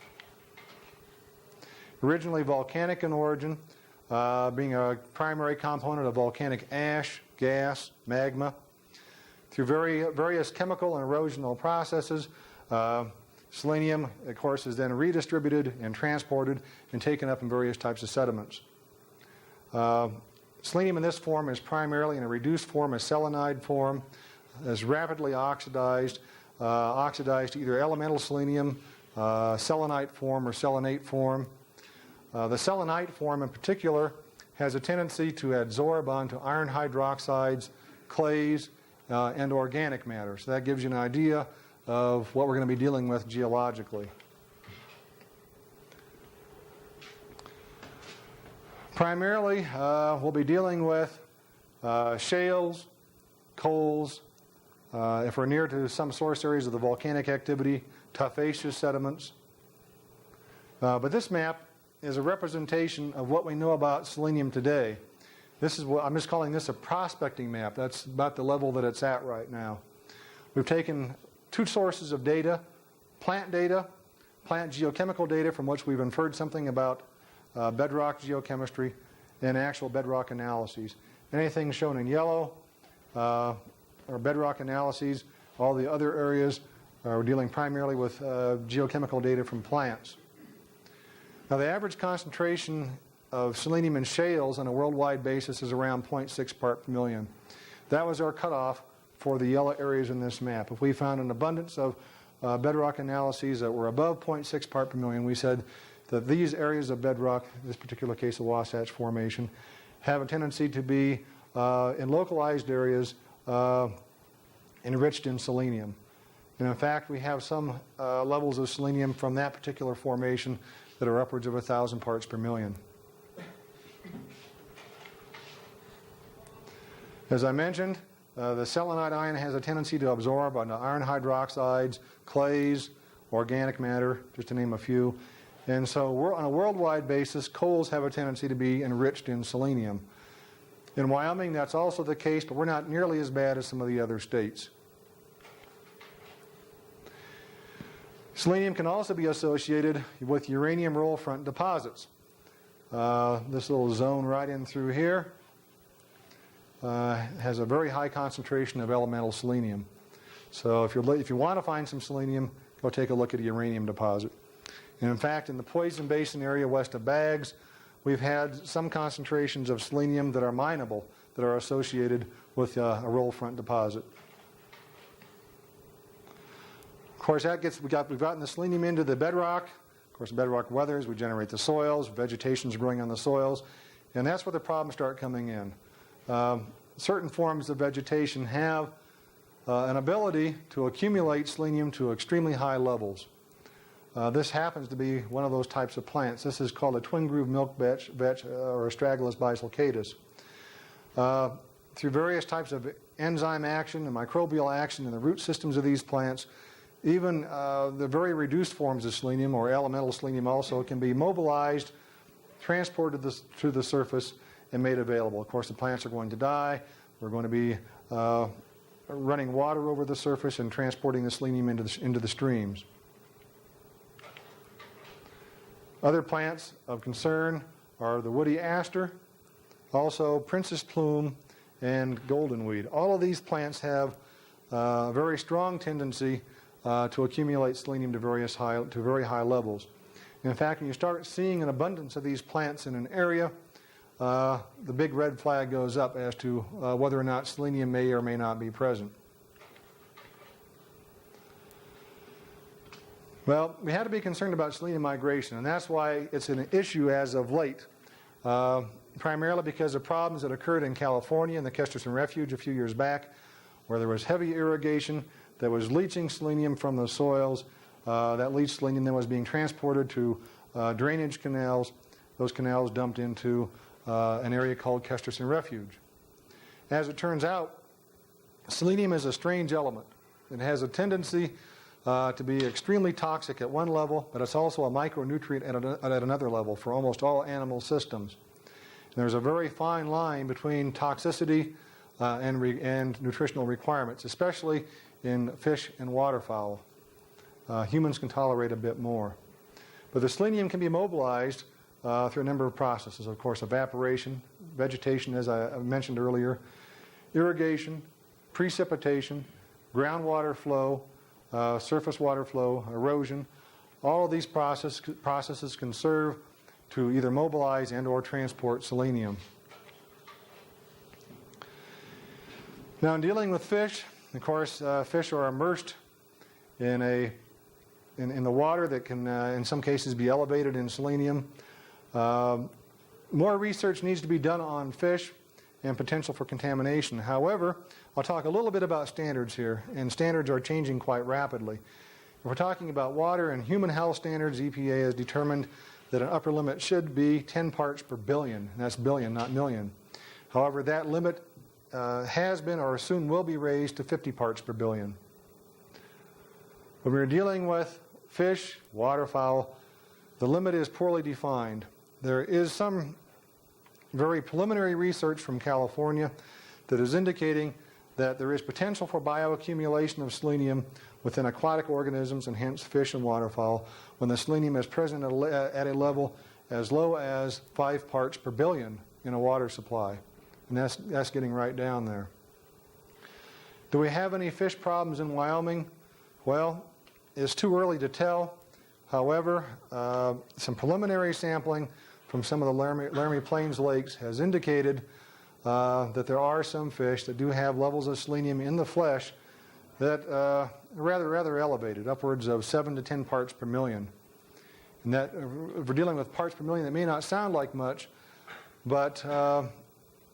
Originally volcanic in origin, being a primary component of volcanic ash, gas, magma. Through various chemical and erosional processes, selenium, of course, is then redistributed and transported and taken up in various types of sediments. Selenium in this form is primarily in a reduced form, a selenide form, is rapidly oxidized to either elemental selenium, selenite form, or selenate form. The selenite form in particular has a tendency to adsorb onto iron hydroxides, clays, and organic matter. So that gives you an idea of what we're going to be dealing with geologically. Primarily, we'll be dealing with shales, coals, if we're near to some source areas of the volcanic activity, tufaceous sediments. But this map is a representation of what we know about selenium today. This is what I'm just calling this a prospecting map. That's about the level that it's at right now. We've taken two sources of data, plant geochemical data from which we've inferred something about bedrock geochemistry, and actual bedrock analyses. Anything shown in yellow are bedrock analyses. All the other areas are dealing primarily with geochemical data from plants. Now, the average concentration of selenium in shales on a worldwide basis is around 0.6 part per million. That was our cutoff for the yellow areas in this map. If we found an abundance of bedrock analyses that were above 0.6 part per million, we said that these areas of bedrock, in this particular case the Wasatch Formation, have a tendency to be in localized areas enriched in selenium. And in fact, we have some levels of selenium from that particular formation that are upwards of 1,000 parts per million. As I mentioned, the selenite ion has a tendency to absorb onto iron hydroxides, clays, organic matter, just to name a few. And so on a worldwide basis, coals have a tendency to be enriched in selenium. In Wyoming, that's also the case, but we're not nearly as bad as some of the other states. Selenium can also be associated with uranium roll front deposits. This little zone right in through here has a very high concentration of elemental selenium. So if you want to find some selenium, go take a look at a uranium deposit. And in fact, in the Poison Basin area west of Baggs, we've had some concentrations of selenium that are mineable, that are associated with a roll front deposit. Of course, we've gotten the selenium into the bedrock. Of course, the bedrock weathers, we generate the soils, vegetation's growing on the soils, and that's where the problems start coming in. Certain forms of vegetation have an ability to accumulate selenium to extremely high levels. This happens to be one of those types of plants. This is called a twin-groove milk vetch or Astragalus bisulcatus. Through various types of enzyme action and microbial action in the root systems of these plants, even the very reduced forms of selenium, or elemental selenium also, can be mobilized, transported to the surface, and made available. Of course, the plants are going to die. We're going to be running water over the surface and transporting the selenium into the streams. Other plants of concern are the woody aster, also princess plume, and goldenweed. All of these plants have a very strong tendency to accumulate selenium to very high levels. And in fact, when you start seeing an abundance of these plants in an area, the big red flag goes up as to whether or not selenium may or may not be present. Well, we had to be concerned about selenium migration, and that's why it's an issue as of late, primarily because of problems that occurred in California in the Kesterson Refuge a few years back, where there was heavy irrigation that was leaching selenium from the soils. That leached selenium then was being transported to drainage canals. Those canals dumped into an area called Kesterson Refuge. As it turns out, selenium is a strange element. It has a tendency to be extremely toxic at one level, but it's also a micronutrient at another level for almost all animal systems. And there's a very fine line between toxicity and nutritional requirements, especially in fish and waterfowl. Humans can tolerate a bit more. But the selenium can be mobilized through a number of processes. Of course, evaporation, vegetation, as I mentioned earlier, irrigation, precipitation, groundwater flow, surface water flow, erosion. All of these processes can serve to either mobilize and or transport selenium. Now, in dealing with fish, of course, fish are immersed in the water that can, in some cases, be elevated in selenium. More research needs to be done on fish and potential for contamination. However, I'll talk a little bit about standards here, and standards are changing quite rapidly. If we're talking about water and human health standards, EPA has determined that an upper limit should be 10 parts per billion, and that's billion, not million. However, that limit has been or soon will be raised to 50 parts per billion. When we're dealing with fish, waterfowl, the limit is poorly defined. There is some very preliminary research from California that is indicating that there is potential for bioaccumulation of selenium within aquatic organisms and hence fish and waterfowl when the selenium is present at a level as low as 5 parts per billion in a water supply. And that's getting right down there. Do we have any fish problems in Wyoming? Well, it's too early to tell. However, some preliminary sampling from some of the Laramie Plains lakes has indicated that there are some fish that do have levels of selenium in the flesh that are rather elevated, upwards of 7 to 10 parts per million. And that, if we're dealing with parts per million, that may not sound like much, but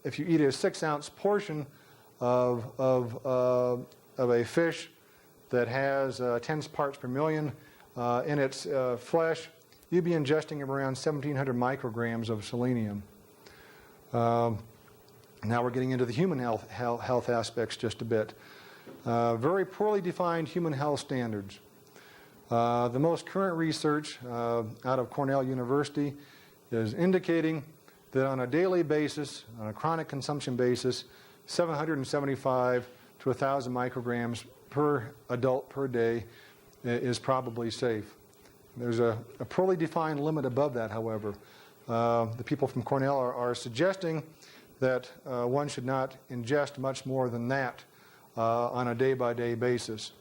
if you eat a 6-ounce portion of a fish that has 10 parts per million in its flesh, you'd be ingesting around 1,700 micrograms of selenium. Now we're getting into the human health aspects just a bit. Very poorly defined human health standards. The most current research out of Cornell University is indicating that on a daily basis, on a chronic consumption basis, 775 to 1,000 micrograms per adult per day is probably safe. There's a poorly defined limit above that, however. The people from Cornell are suggesting that one should not ingest much more than that on a day-by-day basis.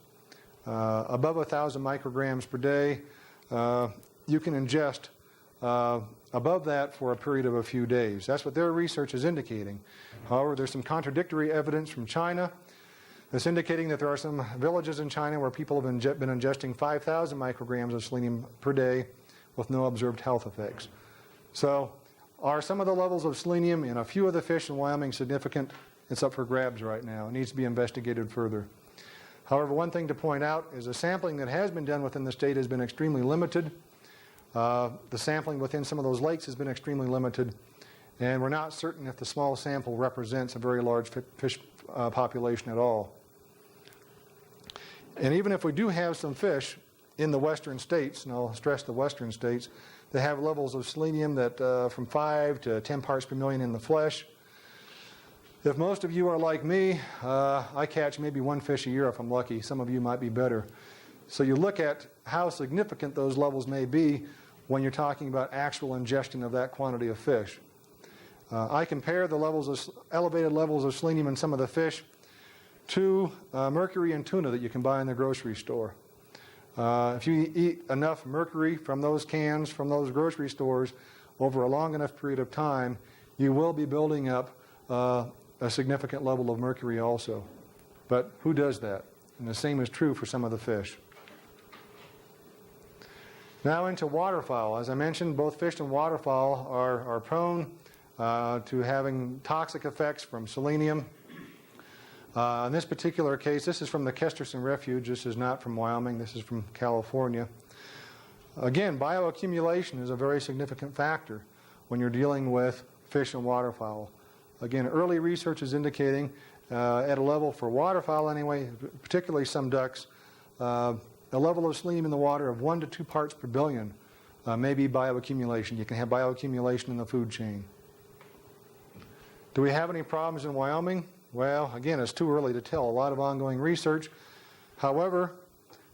Above 1,000 micrograms per day, you can ingest above that for a period of a few days. That's what their research is indicating. However, there's some contradictory evidence from China that's indicating that there are some villages in China where people have been ingesting 5,000 micrograms of selenium per day with no observed health effects. So, are some of the levels of selenium in a few of the fish in Wyoming significant? It's up for grabs right now. It needs to be investigated further. However, one thing to point out is the sampling that has been done within the state has been extremely limited. The sampling within some of those lakes has been extremely limited, and we're not certain if the small sample represents a very large fish population at all. And even if we do have some fish in the western states, and I'll stress the western states, they have levels of selenium that from 5 to 10 parts per million in the flesh. If most of you are like me, I catch maybe 1 fish a year if I'm lucky. Some of you might be better. So you look at how significant those levels may be when you're talking about actual ingestion of that quantity of fish. I compare the elevated levels of selenium in some of the fish to mercury and tuna that you can buy in the grocery store. If you eat enough mercury from those cans, from those grocery stores, over a long enough period of time, you will be building up a significant level of mercury also. But who does that? And the same is true for some of the fish. Now into waterfowl. As I mentioned, both fish and waterfowl are prone to having toxic effects from selenium. In this particular case, this is from the Kesterson Refuge. This is not from Wyoming. This is from California. Again, bioaccumulation is a very significant factor when you're dealing with fish and waterfowl. Again, early research is indicating at a level for waterfowl anyway, particularly some ducks, a level of selenium in the water of 1 to 2 parts per billion may be bioaccumulation. You can have bioaccumulation in the food chain. Do we have any problems in Wyoming? Well, again, it's too early to tell. A lot of ongoing research. However,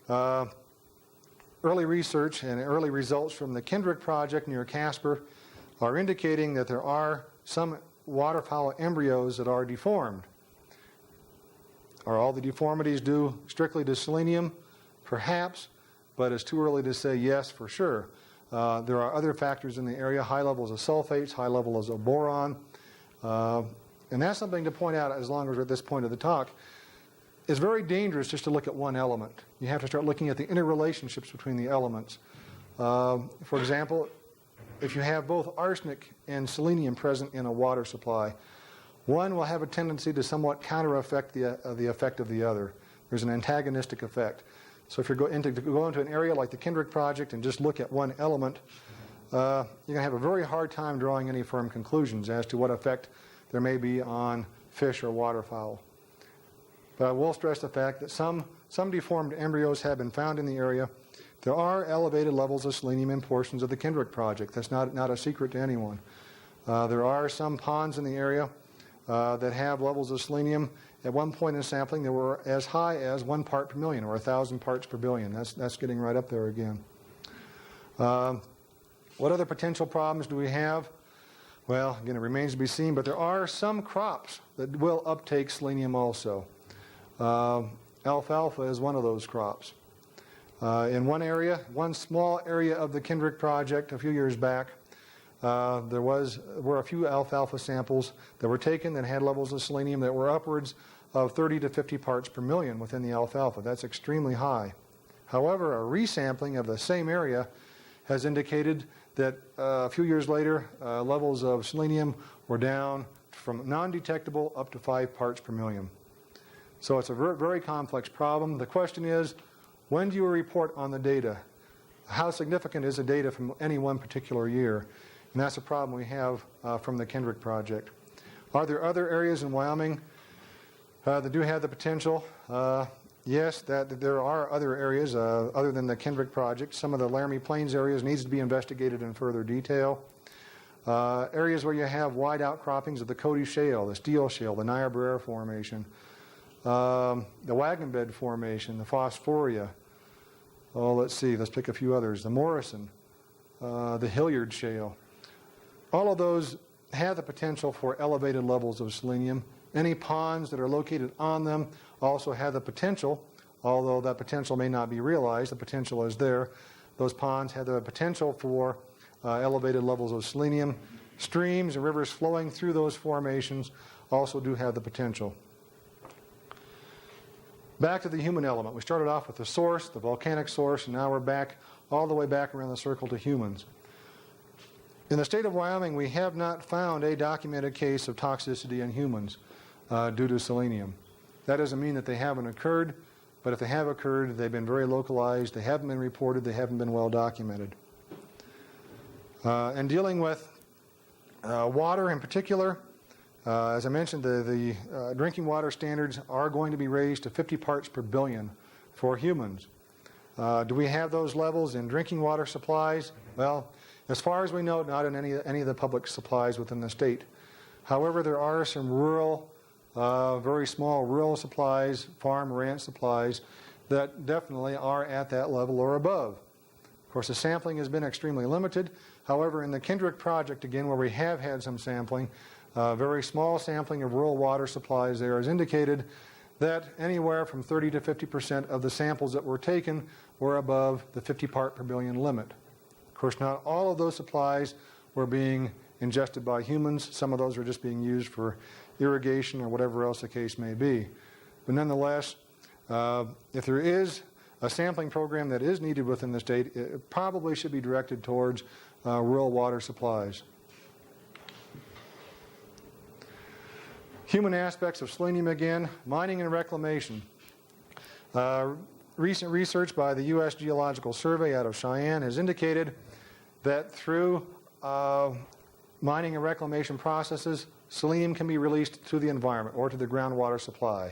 early research and early results from the Kendrick project near Casper are indicating that there are some waterfowl embryos that are deformed. Are all the deformities due strictly to selenium? Perhaps, but it's too early to say yes for sure. There are other factors in the area, high levels of sulfates, high levels of boron, and that's something to point out as long as we're at this point of the talk. It's very dangerous just to look at one element. You have to start looking at the interrelationships between the elements. For example, if you have both arsenic and selenium present in a water supply, one will have a tendency to somewhat counter-effect the effect of the other. There's an antagonistic effect. So if you're going to go into an area like the Kendrick project and just look at one element, you're going to have a very hard time drawing any firm conclusions as to what effect there may be on fish or waterfowl. But I will stress the fact that some deformed embryos have been found in the area. There are elevated levels of selenium in portions of the Kendrick project. That's not a secret to anyone. There are some ponds in the area that have levels of selenium. At one point in sampling, they were as high as 1 part per million, or 1,000 parts per billion. That's getting right up there again. What other potential problems do we have? Well, again, it remains to be seen, but there are some crops that will uptake selenium also. Alfalfa is one of those crops. In one small area of the Kendrick project a few years back, there were a few alfalfa samples that were taken that had levels of selenium that were upwards of 30 to 50 parts per million within the alfalfa. That's extremely high. However, a resampling of the same area has indicated that a few years later, levels of selenium were down from non-detectable up to 5 parts per million. So it's a very complex problem. The question is, when do you report on the data? How significant is the data from any one particular year? And that's a problem we have from the Kendrick project. Are there other areas in Wyoming that do have the potential? Yes, there are other areas other than the Kendrick project. Some of the Laramie Plains areas needs to be investigated in further detail. Areas where you have wide outcroppings of the Cody Shale, the Steel Shale, the Niobrara Formation, the Wagon Bed Formation, the Phosphoria. Oh, let's pick a few others. The Morrison, the Hilliard Shale. All of those have the potential for elevated levels of selenium. Any ponds that are located on them also have the potential, although that potential may not be realized, the potential is there. Those ponds have the potential for elevated levels of selenium. Streams and rivers flowing through those formations also do have the potential. Back to the human element. We started off with the source, the volcanic source, and now we're back all the way back around the circle to humans. In the state of Wyoming, we have not found a documented case of toxicity in humans due to selenium. That doesn't mean that they haven't occurred, but if they have occurred, they've been very localized, they haven't been reported, they haven't been well documented. And dealing with water in particular, as I mentioned, the drinking water standards are going to be raised to 50 parts per billion for humans. Do we have those levels in drinking water supplies? Well, as far as we know, not in any of the public supplies within the state. However, there are some rural, very small rural supplies, farm ranch supplies, that definitely are at that level or above. Of course, the sampling has been extremely limited. However, in the Kendrick project, again, where we have had some sampling, very small sampling of rural water supplies there has indicated that anywhere from 30 to 50% of the samples that were taken were above the 50 part per billion limit. Of course, not all of those supplies were being ingested by humans. Some of those were just being used for irrigation or whatever else the case may be. But nonetheless, if there is a sampling program that is needed within the state, it probably should be directed towards rural water supplies. Human aspects of selenium again, mining and reclamation. Recent research by the U.S. Geological Survey out of Cheyenne has indicated that through mining and reclamation processes, selenium can be released to the environment or to the groundwater supply.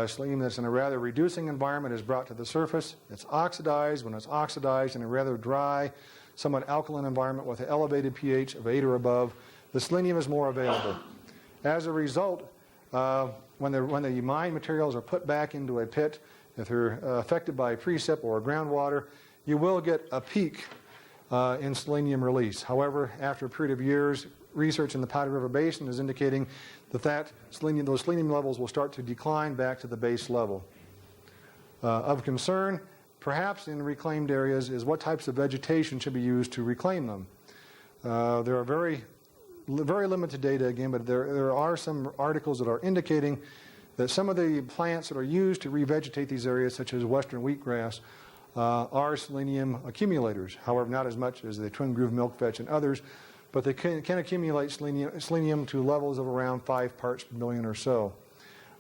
Selenium that's in a rather reducing environment is brought to the surface. It's oxidized. When it's oxidized in a rather dry, somewhat alkaline environment with an elevated pH of 8 or above, the selenium is more available. As a result, when the mine materials are put back into a pit, if they're affected by precip or groundwater, you will get a peak in selenium release. However, after a period of years, research in the Powder River Basin is indicating that those selenium levels will start to decline back to the base level. Of concern, perhaps in reclaimed areas, is what types of vegetation should be used to reclaim them. There are very limited data again, but there are some articles that are indicating that some of the plants that are used to revegetate these areas, such as western wheatgrass, are selenium accumulators. However, not as much as the twin groove milkvetch and others, but they can accumulate selenium to levels of around 5 parts per million or so.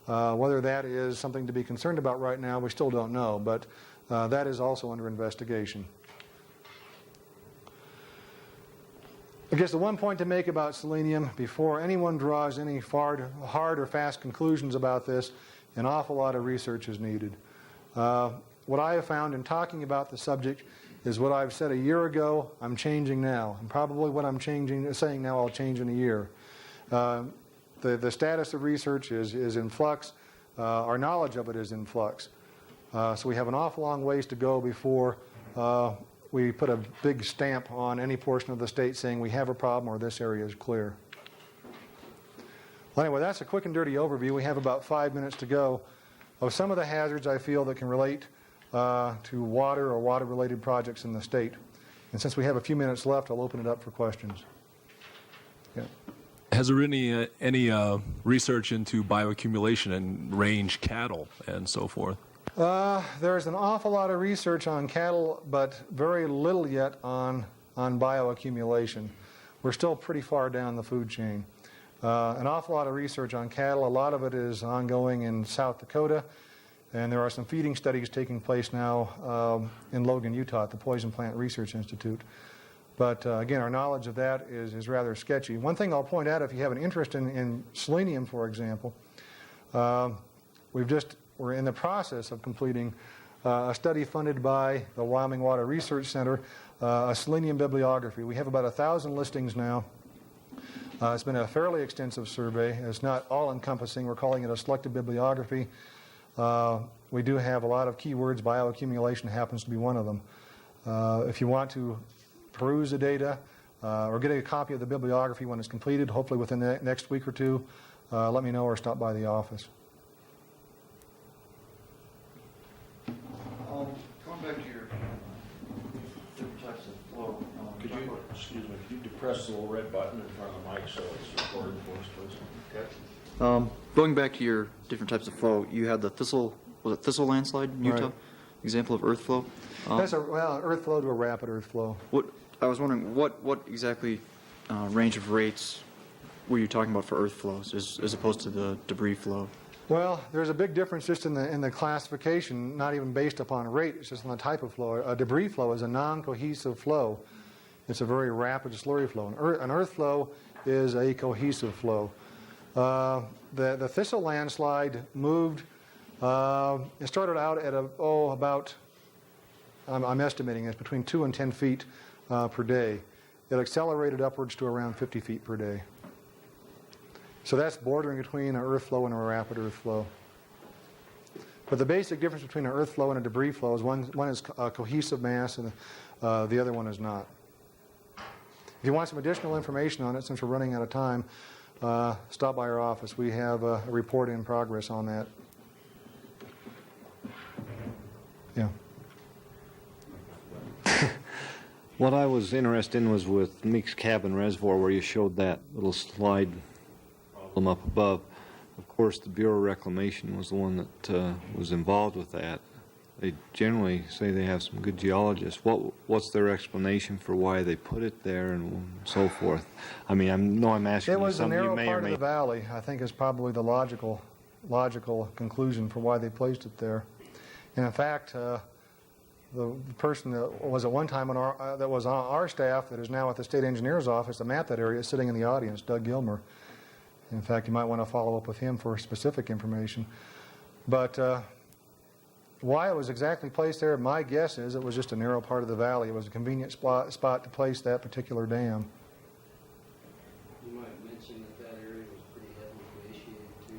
Whether that is something to be concerned about right now, we still don't know, but that is also under investigation. I guess the one point to make about selenium before anyone draws any hard or fast conclusions about this, an awful lot of research is needed. What I have found in talking about the subject is what I've said a year ago, I'm changing now. And probably what I'm saying now, I'll change in a year. The status of research is in flux. Our knowledge of it is in flux. So we have an awful long ways to go before we put a big stamp on any portion of the state saying we have a problem or this area is clear. Well, anyway, that's a quick and dirty overview. We have about 5 minutes to go of some of the hazards I feel that can relate to water or water-related projects in the state. And since we have a few minutes left, I'll open it up for questions. Yeah. Has there been any research into bioaccumulation and range cattle and so forth? There's an awful lot of research on cattle, but very little yet on bioaccumulation. We're still pretty far down the food chain. An awful lot of research on cattle. A lot of it is ongoing in South Dakota, and there are some feeding studies taking place now in Logan, Utah at the Poison Plant Research Institute. But again, our knowledge of that is rather sketchy. One thing I'll point out, if you have an interest in selenium, for example, we're in the process of completing a study funded by the Wyoming Water Research Center, a Selenium Bibliography. We have about 1,000 listings now. It's been a fairly extensive survey. It's not all-encompassing. We're calling it a selective bibliography. We do have a lot of keywords. Bioaccumulation happens to be one of them. If you want to peruse the data or get a copy of the bibliography when it's completed, hopefully within the next week or two, let me know or stop by the office. Going back to your different types of flow. Could you depress the little red button in front of the mic so it's recorded for us, please? Okay. Going back to your different types of flow, you had the thistle landslide in Utah? Right. Example of earth flow? That's earth flow to a rapid earth flow. I was wondering, what exactly range of rates were you talking about for earth flows as opposed to the debris flow? Well, there's a big difference just in the classification, not even based upon rate, it's just on the type of flow. A debris flow is a non-cohesive flow. It's a very rapid slurry flow. An earth flow is a cohesive flow. The thistle landslide moved, it started out at about, I'm estimating it's between 2 and 10 feet per day. It accelerated upwards to around 50 feet per day. So that's bordering between an earth flow and a rapid earth flow. But the basic difference between an earth flow and a debris flow is one is a cohesive mass and the other one is not. If you want some additional information on it, since we're running out of time, stop by our office. We have a report in progress on that. Yeah. What I was interested in was with Meek's Cabin Reservoir, where you showed that little slide problem up above. Of course, the Bureau of Reclamation was the one that was involved with that. They generally say they have some good geologists. What's their explanation for why they put it there and so forth? I mean, I'm asking It you was a something you narrow may or part of may. the valley, I think is probably the logical conclusion for why they placed it there. And in fact, the person that was at one time that was on our staff that is now at the state engineer's office that mapped that area is sitting in the audience, Doug Gilmer. In fact, you might want to follow up with him for specific information. But why it was exactly placed there, my guess is it was just a narrow part of the valley. It was a convenient spot to place that particular dam. You might mention that area was pretty heavily glaciated too.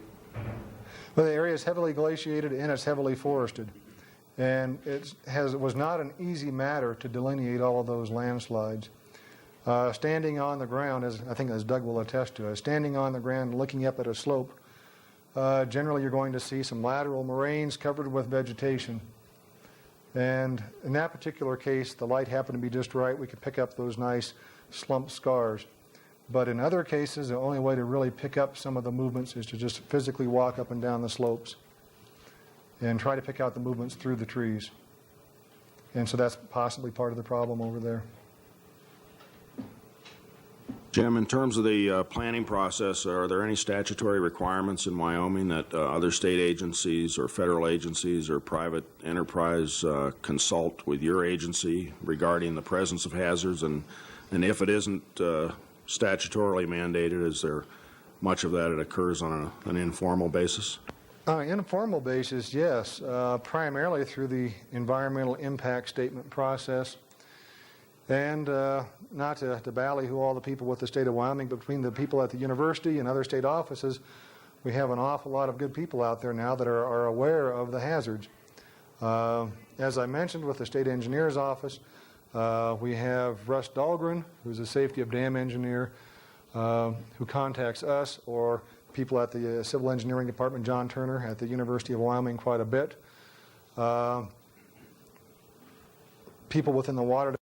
Well, the area is heavily glaciated and it's heavily forested. And it was not an easy matter to delineate all of those landslides. Standing on the ground, I think as Doug will attest to, standing on the ground looking up at a slope, generally you're going to see some lateral moraines covered with vegetation. And in that particular case, the light happened to be just right. We could pick up those nice slump scars. But in other cases, the only way to really pick up some of the movements is to just physically walk up and down the slopes and try to pick out the movements through the trees. And so that's possibly part of the problem over there. Jim, in terms of the planning process, are there any statutory requirements in Wyoming that other state agencies or federal agencies or private enterprise consult with your agency regarding the presence of hazards? And if it isn't statutorily mandated, is there much of that occurs on an informal basis? On an informal basis, yes, primarily through the environmental impact statement process. And not to ballyhoo all the people with the state of Wyoming, but between the people at the university and other state offices, we have an awful lot of good people out there now that are aware of the hazards. As I mentioned, with the state engineer's office, we have Russ Dahlgren, who's a safety of dam engineer, who contacts us or people at the civil engineering department, John Turner, at the University of Wyoming quite a bit. People within the water